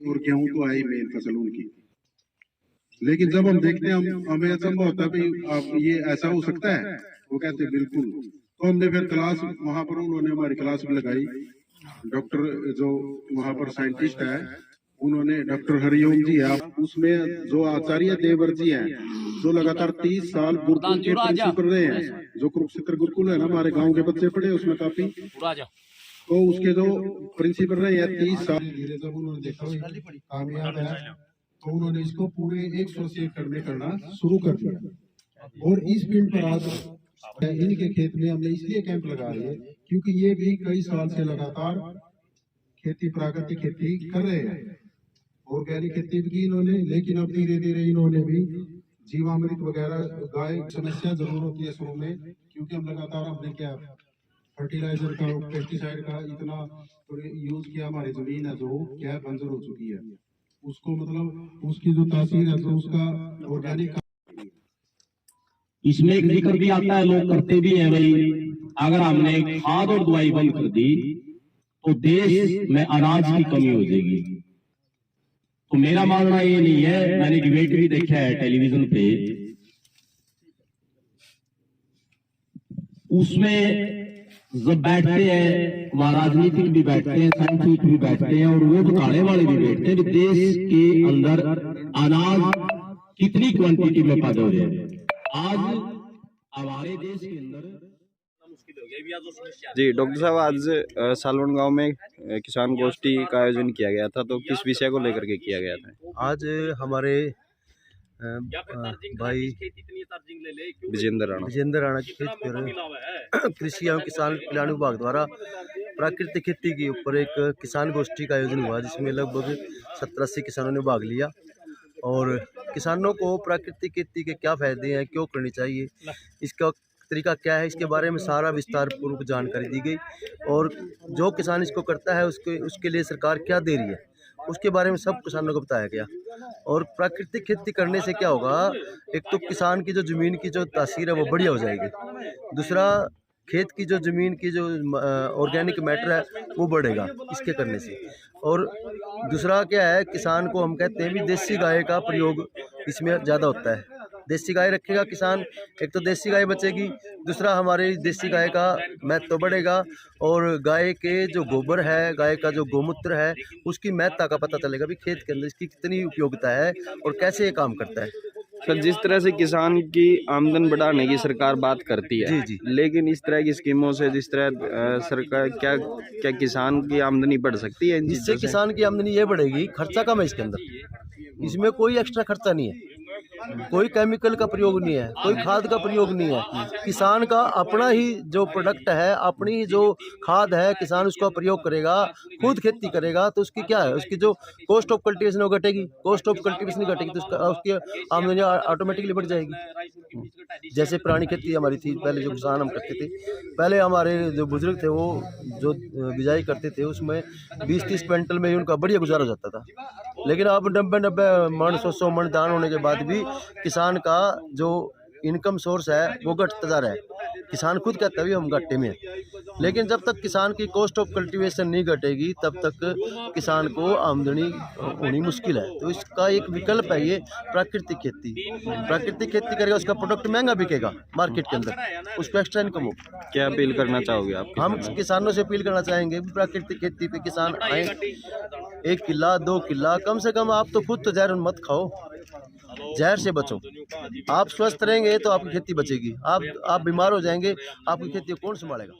और गेहूं तो है ही मेन फसल उनकी। लेकिन जब हम देखते हैं हमें असंभव होता है भाई आप ये ऐसा हो सकता है, वो कहते हैं बिल्कुल। तो हमने फिर क्लास वहां पर उन्होंने हमारी क्लास भी लगाई। डॉक्टर जो वहां पर साइंटिस्ट है उन्होंने, डॉक्टर हरिओम जी है, उसमें जो आचार्य देवर जी हैं जो लगातार 30 साल गुरुकुल के प्रिंसिपल रहे हैं, जो कुरुक्षेत्र गुरुकुल है ना हमारे गांव के बच्चे पढ़े उसमें काफी, तो उसके जो प्रिंसिपल रहे हैं 30 साल, जब उन्होंने देखा कामयाब है तो उन्होंने इसको पूरे 180 एकड़ में करना शुरू कर दिया। और इस फील्ड पर आज इनके खेत में हमने इसलिए कैंप लगाए हैं क्योंकि ये भी कई साल से लगातार खेती, प्राकृतिक खेती कर रहे हैं, ऑर्गेनिक खेती भी की इन्होंने, लेकिन अब धीरे धीरे इन्होंने भी जीवामृत वगैरह, गाय समस्या जरूर होती है शुरू में, क्योंकि हम लगातार हमने क्या फर्टिलाइजर का, पेस्टिसाइड का इतना यूज किया, हमारी जमीन है जो क्या बंजर हो चुकी है, उसको मतलब उसकी जो तासीर है तो उसका ऑर्गेनिक। इसमें एक जिक्र भी आता है, लोग करते भी हैं भाई, अगर हमने खाद और दवाई बंद कर दी तो देश में अनाज की कमी हो जाएगी। तो मेरा मानना ये नहीं है, मैंने डिबेट भी देखा है टेलीविजन पे, उसमें जब बैठते हैं वहां राजनीतिक भी बैठते हैं, साइंटिफिक भी बैठते हैं और वो बताने वाले भी बैठते हैं कि देश के अंदर अनाज कितनी क्वांटिटी में पैदा हो रहे हैं। आज हमारे देश के अंदर मुश्किल हो गया। जी डॉक्टर साहब, आज सालवन गांव में किसान गोष्ठी का आयोजन किया गया था, तो किस विषय को लेकर के किया गया था? आज हमारे भाई विजेंद्र राणा की खेत पर कृषि एवं किसान कल्याण विभाग द्वारा प्राकृतिक खेती के ऊपर एक किसान गोष्ठी का आयोजन हुआ, जिसमें लगभग 70-80 किसानों ने भाग लिया। और किसानों को प्राकृतिक खेती के क्या फायदे हैं, क्यों करनी चाहिए, इसका तरीका क्या है, इसके बारे में सारा विस्तार पूर्वक जानकारी दी गई। और जो किसान इसको करता है उसके लिए सरकार क्या दे रही है, उसके बारे में सब किसानों को बताया गया। और प्राकृतिक खेती करने से क्या होगा, एक तो किसान की जो ज़मीन की जो तासीर है वो बढ़िया हो जाएगी, दूसरा खेत की जो ज़मीन की जो ऑर्गेनिक मैटर है वो बढ़ेगा इसके करने से। और दूसरा क्या है, किसान को हम कहते हैं भी देसी गाय का प्रयोग इसमें ज़्यादा होता है। देसी गाय रखेगा किसान, एक तो देसी गाय बचेगी, दूसरा हमारी देसी गाय का महत्व तो बढ़ेगा, और गाय के जो गोबर है, गाय का जो गोमूत्र है, उसकी महत्ता का पता चलेगा भी खेत के अंदर इसकी कितनी उपयोगिता है और कैसे ये काम करता है। सर, जिस तरह से किसान की आमदन बढ़ाने की सरकार बात करती है, जी, लेकिन इस तरह की स्कीमों से जिस तरह सरकार क्या किसान की आमदनी बढ़ सकती है? जिससे किसान की आमदनी ये बढ़ेगी, खर्चा कम है इसके अंदर, इसमें कोई एक्स्ट्रा खर्चा नहीं है, कोई केमिकल का प्रयोग नहीं है, कोई खाद का प्रयोग नहीं है। किसान का अपना ही जो प्रोडक्ट है, अपनी ही जो खाद है, किसान उसका प्रयोग करेगा, खुद खेती करेगा, तो उसकी क्या है, उसकी जो कॉस्ट ऑफ कल्टीवेशन वो घटेगी, कॉस्ट ऑफ कल्टीवेशन नहीं घटेगी तो उसकी आमदनी ऑटोमेटिकली बढ़ जाएगी। जैसे पुरानी खेती हमारी थी, पहले जो किसान हम करते थे, पहले हमारे जो बुजुर्ग थे वो जो बिजाई करते थे उसमें 20-30 क्विंटल में ही उनका बढ़िया गुजारा हो जाता था। लेकिन अब 90-90 मन 100 मन दान होने के बाद भी किसान का जो इनकम सोर्स है वो घटता जा रहा है। किसान खुद कहता है भी हम घाटे में हैं, लेकिन जब तक किसान की कॉस्ट ऑफ कल्टीवेशन नहीं घटेगी तब तक किसान को आमदनी होनी मुश्किल है। तो इसका एक विकल्प है ये प्राकृतिक खेती। प्राकृतिक खेती करेगा, उसका प्रोडक्ट महंगा बिकेगा मार्केट के अंदर, उसको एक्स्ट्रा इनकम होगी। क्या अपील करना चाहोगे आप? हम किसानों से अपील करना चाहेंगे प्राकृतिक खेती पे किसान आए, 1 किला 2 किला कम से कम। आप तो खुद तो जहर मत खाओ, जहर से बचो। आप स्वस्थ रहेंगे तो आपकी खेती बचेगी, आप बीमार हो जाएंगे, आपकी खेती कौन संभालेगा?